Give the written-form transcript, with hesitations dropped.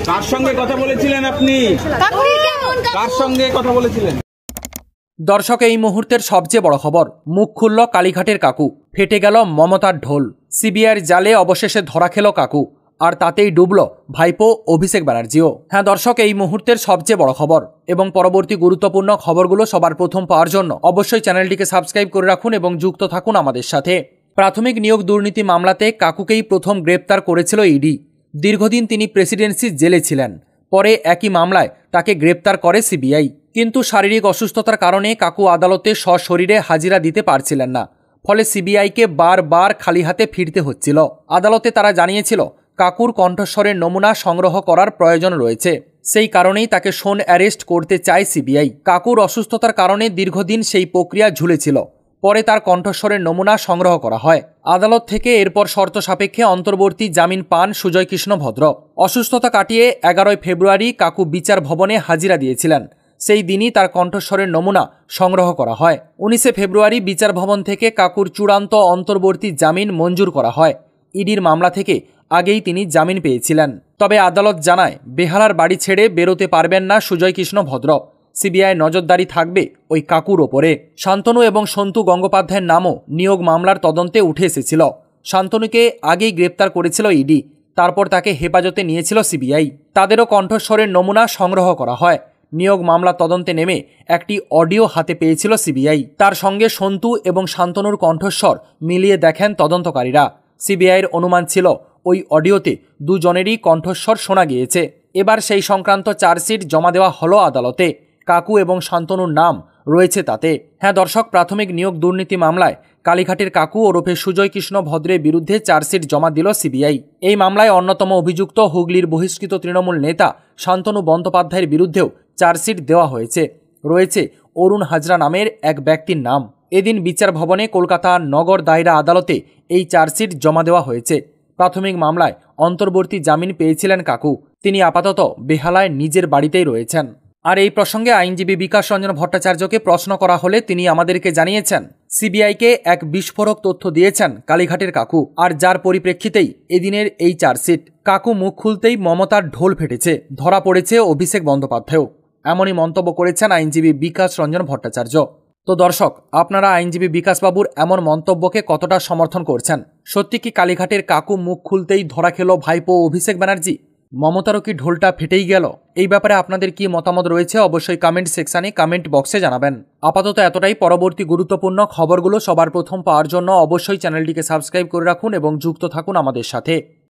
কার সঙ্গে কথা বলেছিলেন আপনি? কার সঙ্গে কথা বলেছিলেন? দর্শক, এই মুহূর্তের সবচেয়ে বড় খবর, মুখ খুলল কালীঘাটের কাকু, ফেটে গেল মমতার ঢোল। সিবিআইয়ের জালে অবশেষে ধরা খেল কাকু, আর তাতেই ডুবল ভাইপো অভিষেক ব্যানার্জিও। হ্যাঁ দর্শক, এই মুহূর্তের সবচেয়ে বড় খবর এবং পরবর্তী গুরুত্বপূর্ণ খবরগুলো সবার প্রথম পাওয়ার জন্য অবশ্যই চ্যানেলটিকে সাবস্ক্রাইব করে রাখুন এবং যুক্ত থাকুন আমাদের সাথে। প্রাথমিক নিয়োগ দুর্নীতি মামলাতে কাকুকেই প্রথম গ্রেপ্তার করেছিল ইডি। দীর্ঘদিন তিনি প্রেসিডেন্সি জেলে ছিলেন। পরে একই মামলায় তাকে গ্রেপ্তার করে সিবিআই। কিন্তু শারীরিক অসুস্থতার কারণে কাকু আদালতে সশরীরে হাজিরা দিতে পারছিলেন না। ফলে সিবিআইকে বারবার খালি হাতে ফিরতে হচ্ছিল। আদালতে তারা জানিয়েছিল কাকুর কণ্ঠস্বরের নমুনা সংগ্রহ করার প্রয়োজন রয়েছে। সেই কারণেই তাকে শোন অ্যারেস্ট করতে চায় সিবিআই। কাকুর অসুস্থতার কারণে দীর্ঘদিন সেই প্রক্রিয়া ঝুলেছিল। পরে তার কণ্ঠস্বরের নমুনা সংগ্রহ করা হয়। আদালত থেকে এরপর শর্ত সাপেক্ষে অন্তর্বর্তী জামিন পান সুজয় কৃষ্ণ ভদ্র। অসুস্থতা কাটিয়ে 11 ফেব্রুয়ারি কাকু বিচার ভবনে হাজিরা দিয়েছিলেন। সেই দিনই তার কণ্ঠস্বরের নমুনা সংগ্রহ করা হয়। 19 ফেব্রুয়ারি বিচার ভবন থেকে কাকুর চূড়ান্ত অন্তর্বর্তী জামিন মঞ্জুর করা হয়। ইডির মামলা থেকে আগেই তিনি জামিন পেয়েছিলেন। তবে আদালত জানায় বেহালার বাড়ি ছেড়ে বেরোতে পারবেন না সুজয় কৃষ্ণ ভদ্র। সিবিআই নজরদারি থাকবে ওই কাকুর ওপরে। শান্তনু এবং সন্তু গঙ্গোপাধ্যায়ের নামও নিয়োগ মামলার তদন্তে উঠে এসেছিল। শান্তনুকে আগেই গ্রেপ্তার করেছিল ইডি, তারপর তাকে হেফাজতে নিয়েছিল সিবিআই। তাদেরও কণ্ঠস্বরের নমুনা সংগ্রহ করা হয়। নিয়োগ মামলা তদন্তে নেমে একটি অডিও হাতে পেয়েছিল সিবিআই। তার সঙ্গে সন্তু এবং শান্তনুর কণ্ঠস্বর মিলিয়ে দেখেন তদন্তকারীরা। সিবিআইয়ের অনুমান ছিল ওই অডিওতে দুজনেরই কণ্ঠস্বর শোনা গিয়েছে। এবার সেই সংক্রান্ত চার্জশিট জমা দেওয়া হলো আদালতে। কাকু এবং শান্তনুর নাম রয়েছে তাতে। হ্যাঁ দর্শক, প্রাথমিক নিয়োগ দুর্নীতি মামলায় কালীঘাটের কাকু ওরফে সুজয় কৃষ্ণ ভদ্রের বিরুদ্ধে চার্জশিট জমা দিল সিবিআই। এই মামলায় অন্যতম অভিযুক্ত হুগলির বহিষ্কৃত তৃণমূল নেতা শান্তনু বন্দ্যোপাধ্যায়ের বিরুদ্ধেও চার্জশিট দেওয়া হয়েছে। রয়েছে অরুণ হাজরা নামের এক ব্যক্তির নাম। এদিন বিচার ভবনে কলকাতা নগর দায়রা আদালতে এই চার্জশিট জমা দেওয়া হয়েছে। প্রাথমিক মামলায় অন্তর্বর্তী জামিন পেয়েছিলেন কাকু। তিনি আপাতত বেহালায় নিজের বাড়িতেই রয়েছেন। আর এই প্রসঙ্গে আইনজীবী বিকাশ রঞ্জন ভট্টাচার্যকে প্রশ্ন করা হলে তিনি আমাদেরকে জানিয়েছেন সিবিআইকে এক বিস্ফোরক তথ্য দিয়েছেন কালীঘাটের কাকু, আর যার পরিপ্রেক্ষিতেই এদিনের এই চার্জশিট। কাকু মুখ খুলতেই মমতার ঢোল ফেটেছে, ধরা পড়েছে অভিষেক বন্দ্যোপাধ্যায়ও। এমনই মন্তব্য করেছেন আইনজীবী বিকাশ রঞ্জন ভট্টাচার্য। তো দর্শক, আপনারা আইনজীবী বিকাশবাবুর এমন মন্তব্যকে কতটা সমর্থন করছেন? সত্যি কি কালীঘাটের কাকু মুখ খুলতেই ধরা খেল ভাইপো অভিষেক ব্যানার্জি? মমতারও কি ঢোলটা ফেটেই গেল? এই ব্যাপারে আপনাদের কি মতামত রয়েছে অবশ্যই কমেন্ট সেকশনে কমেন্ট বক্সে জানাবেন। আপাতত এতটাই। পরবর্তী গুরুত্বপূর্ণ খবরগুলো সবার প্রথম পাওয়ার জন্য অবশ্যই চ্যানেলটিকে সাবস্ক্রাইব করে রাখুন এবং যুক্ত থাকুন আমাদের সাথে।